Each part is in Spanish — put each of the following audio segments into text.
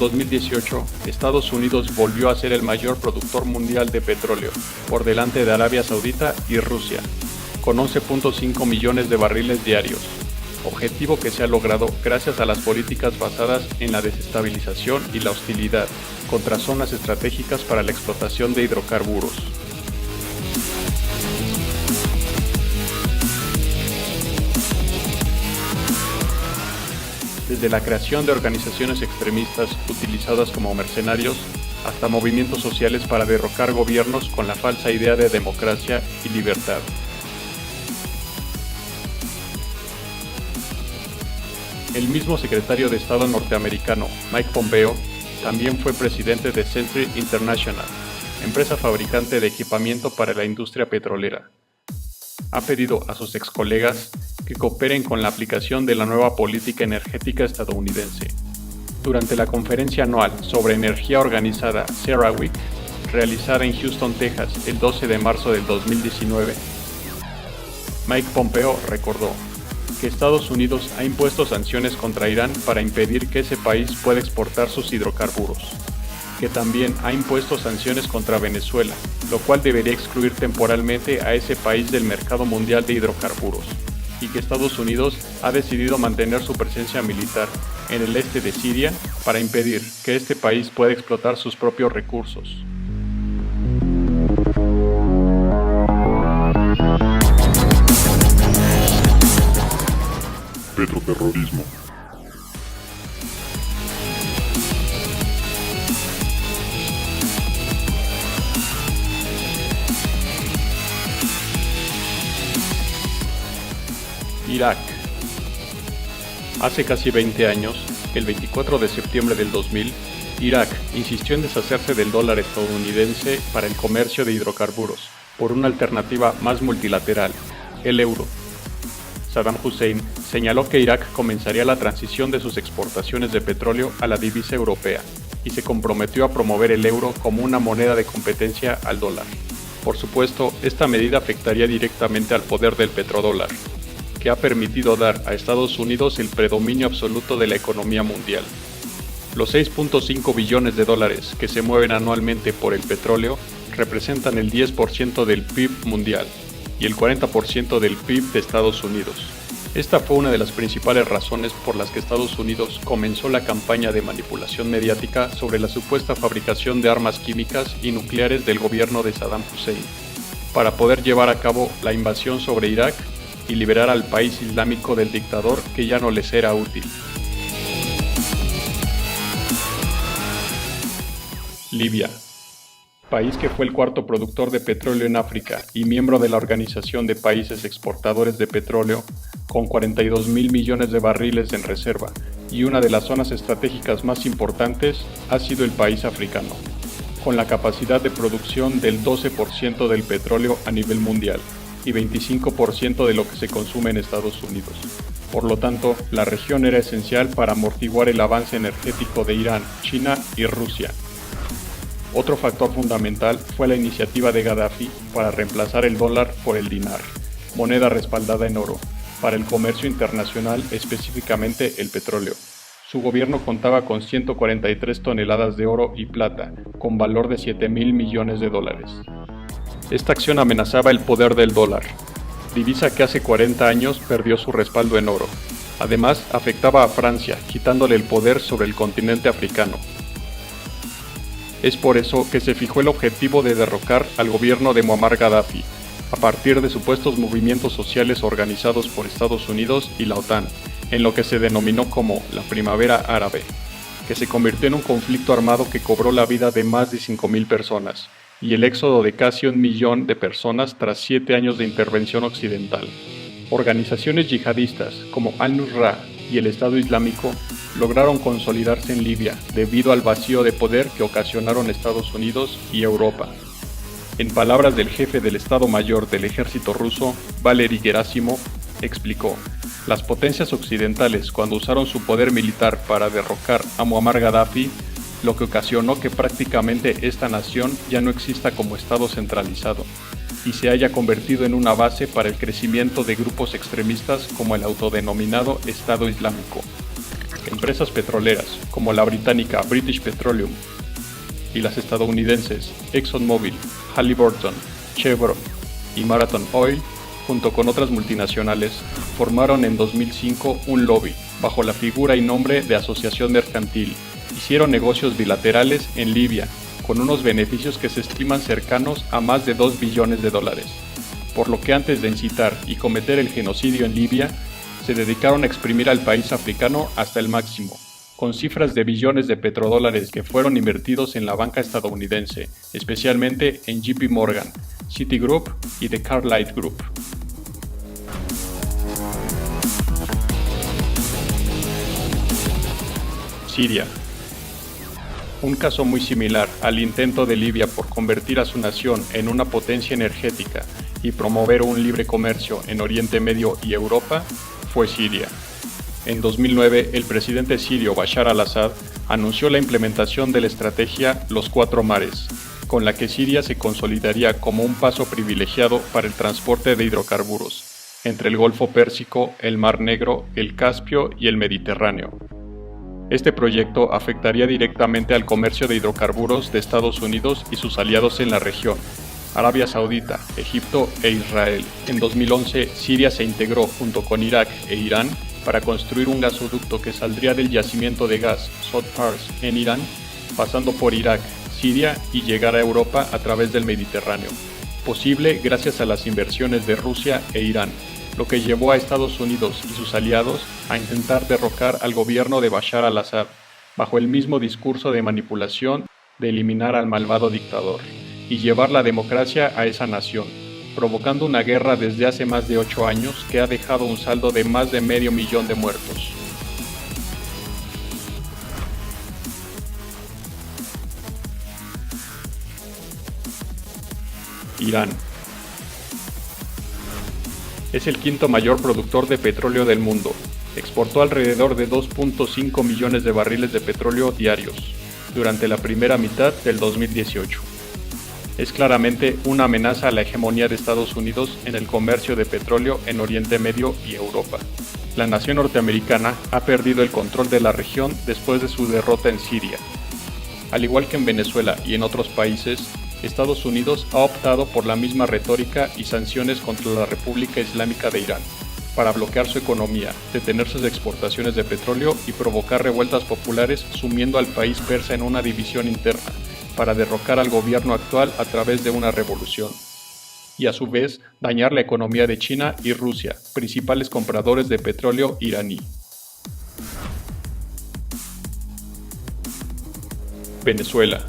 2018, Estados Unidos volvió a ser el mayor productor mundial de petróleo, por delante de Arabia Saudita y Rusia, con 11.5 millones de barriles diarios, objetivo que se ha logrado gracias a las políticas basadas en la desestabilización y la hostilidad contra zonas estratégicas para la explotación de hidrocarburos. Desde la creación de organizaciones extremistas utilizadas como mercenarios, hasta movimientos sociales para derrocar gobiernos con la falsa idea de democracia y libertad. El mismo secretario de Estado norteamericano, Mike Pompeo, también fue presidente de Century International, empresa fabricante de equipamiento para la industria petrolera. Ha pedido a sus excolegas que cooperen con la aplicación de la nueva política energética estadounidense. Durante la conferencia anual sobre energía organizada CERAWeek, realizada en Houston, Texas, el 12 de marzo del 2019, Mike Pompeo recordó que Estados Unidos ha impuesto sanciones contra Irán para impedir que ese país pueda exportar sus hidrocarburos, que también ha impuesto sanciones contra Venezuela, lo cual debería excluir temporalmente a ese país del mercado mundial de hidrocarburos, y que Estados Unidos ha decidido mantener su presencia militar en el este de Siria para impedir que este país pueda explotar sus propios recursos. Petroterrorismo. Irak. Hace casi 20 años, el 24 de septiembre del 2000, Irak insistió en deshacerse del dólar estadounidense para el comercio de hidrocarburos, por una alternativa más multilateral, el euro. Saddam Hussein señaló que Irak comenzaría la transición de sus exportaciones de petróleo a la divisa europea y se comprometió a promover el euro como una moneda de competencia al dólar. Por supuesto, esta medida afectaría directamente al poder del petrodólar, que ha permitido dar a Estados Unidos el predominio absoluto de la economía mundial. Los 6.5 billones de dólares que se mueven anualmente por el petróleo representan el 10% del PIB mundial y el 40% del PIB de Estados Unidos. Esta fue una de las principales razones por las que Estados Unidos comenzó la campaña de manipulación mediática sobre la supuesta fabricación de armas químicas y nucleares del gobierno de Saddam Hussein, para poder llevar a cabo la invasión sobre Irak y liberar al país islámico del dictador que ya no les era útil. Libia. País que fue el cuarto productor de petróleo en África y miembro de la Organización de Países Exportadores de Petróleo, con 42.000 millones de barriles en reserva y una de las zonas estratégicas más importantes, ha sido el país africano, con la capacidad de producción del 12% del petróleo a nivel mundial y 25% de lo que se consume en Estados Unidos. Por lo tanto, la región era esencial para amortiguar el avance energético de Irán, China y Rusia. Otro factor fundamental fue la iniciativa de Gaddafi para reemplazar el dólar por el dinar, moneda respaldada en oro, para el comercio internacional, específicamente el petróleo. Su gobierno contaba con 143 toneladas de oro y plata, con valor de 7.000 millones de dólares. Esta acción amenazaba el poder del dólar, divisa que hace 40 años perdió su respaldo en oro. Además, afectaba a Francia, quitándole el poder sobre el continente africano. Es por eso que se fijó el objetivo de derrocar al gobierno de Muammar Gaddafi, a partir de supuestos movimientos sociales organizados por Estados Unidos y la OTAN, en lo que se denominó como la Primavera Árabe, que se convirtió en un conflicto armado que cobró la vida de más de 5.000 personas, y el éxodo de casi 1 millón de personas tras 7 años de intervención occidental. Organizaciones yihadistas como Al-Nusra y el Estado Islámico lograron consolidarse en Libia debido al vacío de poder que ocasionaron Estados Unidos y Europa. En palabras del jefe del Estado Mayor del ejército ruso, Valery Gerasimov, explicó: las potencias occidentales, cuando usaron su poder militar para derrocar a Muammar Gaddafi, lo que ocasionó que prácticamente esta nación ya no exista como Estado centralizado y se haya convertido en una base para el crecimiento de grupos extremistas como el autodenominado Estado Islámico. En empresas petroleras como la británica British Petroleum y las estadounidenses ExxonMobil, Halliburton, Chevron y Marathon Oil, junto con otras multinacionales, formaron en 2005 un lobby bajo la figura y nombre de Asociación Mercantil. Hicieron negocios bilaterales en Libia, con unos beneficios que se estiman cercanos a más de $2 billones, por lo que antes de incitar y cometer el genocidio en Libia, se dedicaron a exprimir al país africano hasta el máximo, con cifras de billones de petrodólares que fueron invertidos en la banca estadounidense, especialmente en JP Morgan, Citigroup y The Carlyle Group. Siria. Un caso muy similar al intento de Libia por convertir a su nación en una potencia energética y promover un libre comercio en Oriente Medio y Europa fue Siria. En 2009, el presidente sirio Bashar al-Assad anunció la implementación de la estrategia Los Cuatro Mares, con la que Siria se consolidaría como un paso privilegiado para el transporte de hidrocarburos entre el Golfo Pérsico, el Mar Negro, el Caspio y el Mediterráneo. Este proyecto afectaría directamente al comercio de hidrocarburos de Estados Unidos y sus aliados en la región, Arabia Saudita, Egipto e Israel. En 2011, Siria se integró junto con Irak e Irán para construir un gasoducto que saldría del yacimiento de gas Sod Pars en Irán, pasando por Irak, Siria y llegar a Europa a través del Mediterráneo, posible gracias a las inversiones de Rusia e Irán, lo que llevó a Estados Unidos y sus aliados a intentar derrocar al gobierno de Bashar al-Assad, bajo el mismo discurso de manipulación de eliminar al malvado dictador y llevar la democracia a esa nación, provocando una guerra desde hace más de 8 años que ha dejado un saldo de más de 500.000 de muertos. Irán. Es el quinto mayor productor de petróleo del mundo. Exportó alrededor de 2.5 millones de barriles de petróleo diarios durante la primera mitad del 2018. Es claramente una amenaza a la hegemonía de Estados Unidos en el comercio de petróleo en Oriente Medio y Europa. La nación norteamericana ha perdido el control de la región después de su derrota en Siria. Al igual que en Venezuela y en otros países, Estados Unidos ha optado por la misma retórica y sanciones contra la República Islámica de Irán, para bloquear su economía, detener sus exportaciones de petróleo y provocar revueltas populares, sumiendo al país persa en una división interna, para derrocar al gobierno actual a través de una revolución. Y a su vez, dañar la economía de China y Rusia, principales compradores de petróleo iraní. Venezuela.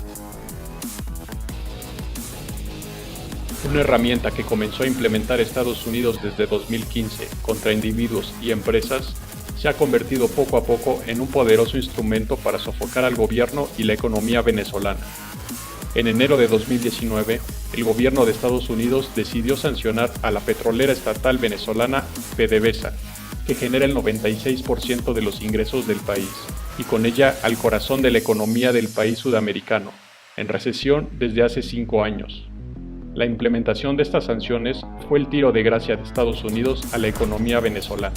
Una herramienta que comenzó a implementar Estados Unidos desde 2015 contra individuos y empresas, se ha convertido poco a poco en un poderoso instrumento para sofocar al gobierno y la economía venezolana. En enero de 2019, el gobierno de Estados Unidos decidió sancionar a la petrolera estatal venezolana PDVSA, que genera el 96% de los ingresos del país, y con ella al corazón de la economía del país sudamericano, en recesión desde hace 5 años. La implementación de estas sanciones fue el tiro de gracia de Estados Unidos a la economía venezolana.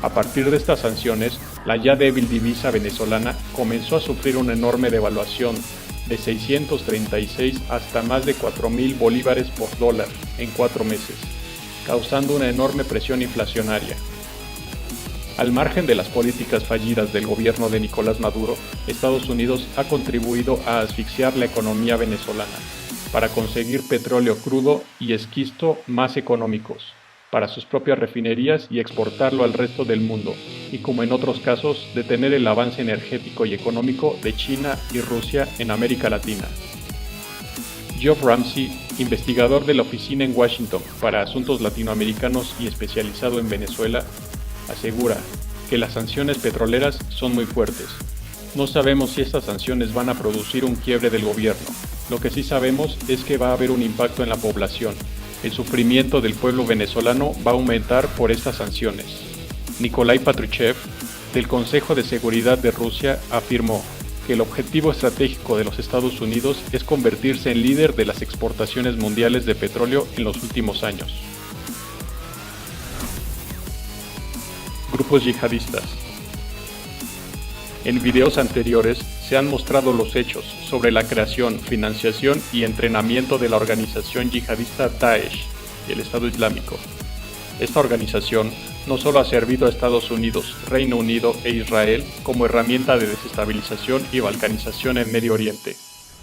A partir de estas sanciones, la ya débil divisa venezolana comenzó a sufrir una enorme devaluación de 636 hasta más de 4.000 bolívares por dólar en 4 meses, causando una enorme presión inflacionaria. Al margen de las políticas fallidas del gobierno de Nicolás Maduro, Estados Unidos ha contribuido a asfixiar la economía venezolana para conseguir petróleo crudo y esquisto más económicos para sus propias refinerías y exportarlo al resto del mundo, y como en otros casos, detener el avance energético y económico de China y Rusia en América Latina. Geoff Ramsey, investigador de la oficina en Washington para asuntos latinoamericanos y especializado en Venezuela, asegura que las sanciones petroleras son muy fuertes. No sabemos si estas sanciones van a producir un quiebre del gobierno. Lo que sí sabemos es que va a haber un impacto en la población. El sufrimiento del pueblo venezolano va a aumentar por estas sanciones. Nikolai Patrushev, del Consejo de Seguridad de Rusia, afirmó que el objetivo estratégico de los Estados Unidos es convertirse en líder de las exportaciones mundiales de petróleo en los últimos años. Grupos yihadistas. En videos anteriores se han mostrado los hechos sobre la creación, financiación y entrenamiento de la organización yihadista Daesh y el Estado Islámico. Esta organización no solo ha servido a Estados Unidos, Reino Unido e Israel como herramienta de desestabilización y balcanización en Medio Oriente,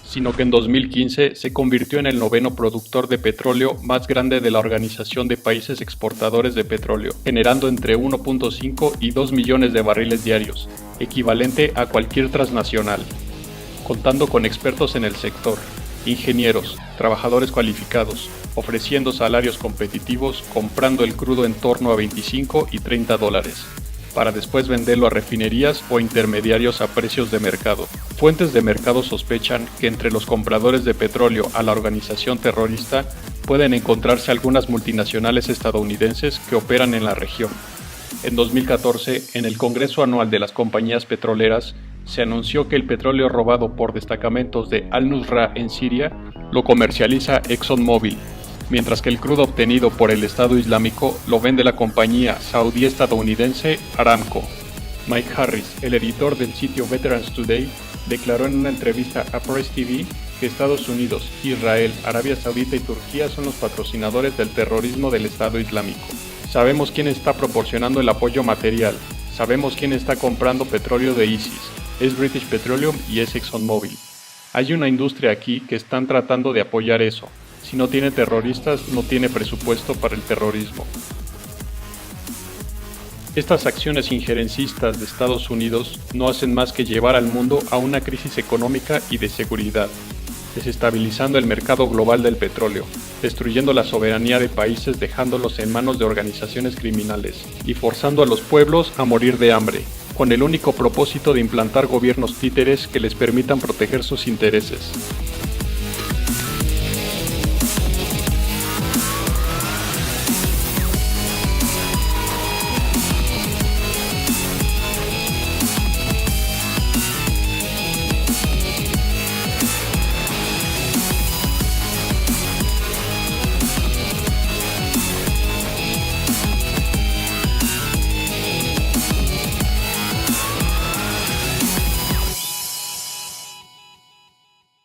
sino que en 2015 se convirtió en el noveno productor de petróleo más grande de la Organización de Países Exportadores de Petróleo, generando entre 1.5 y 2 millones de barriles diarios, equivalente a cualquier transnacional, contando con expertos en el sector, ingenieros, trabajadores cualificados, ofreciendo salarios competitivos, comprando el crudo en torno a 25 y 30 dólares, para después venderlo a refinerías o intermediarios a precios de mercado. Fuentes de mercado sospechan que entre los compradores de petróleo a la organización terrorista pueden encontrarse algunas multinacionales estadounidenses que operan en la región. En 2014, en el Congreso Anual de las Compañías Petroleras, se anunció que el petróleo robado por destacamentos de Al-Nusra en Siria lo comercializa ExxonMobil, mientras que el crudo obtenido por el Estado Islámico lo vende la compañía saudí-estadounidense Aramco. Mike Harris, el editor del sitio Veterans Today, declaró en una entrevista a Press TV que Estados Unidos, Israel, Arabia Saudita y Turquía son los patrocinadores del terrorismo del Estado Islámico. Sabemos quién está proporcionando el apoyo material, sabemos quién está comprando petróleo de ISIS, es British Petroleum y es ExxonMobil. Hay una industria aquí que están tratando de apoyar eso. Si no tiene terroristas, no tiene presupuesto para el terrorismo. Estas acciones injerencistas de Estados Unidos no hacen más que llevar al mundo a una crisis económica y de seguridad, desestabilizando el mercado global del petróleo, destruyendo la soberanía de países dejándolos en manos de organizaciones criminales y forzando a los pueblos a morir de hambre, con el único propósito de implantar gobiernos títeres que les permitan proteger sus intereses.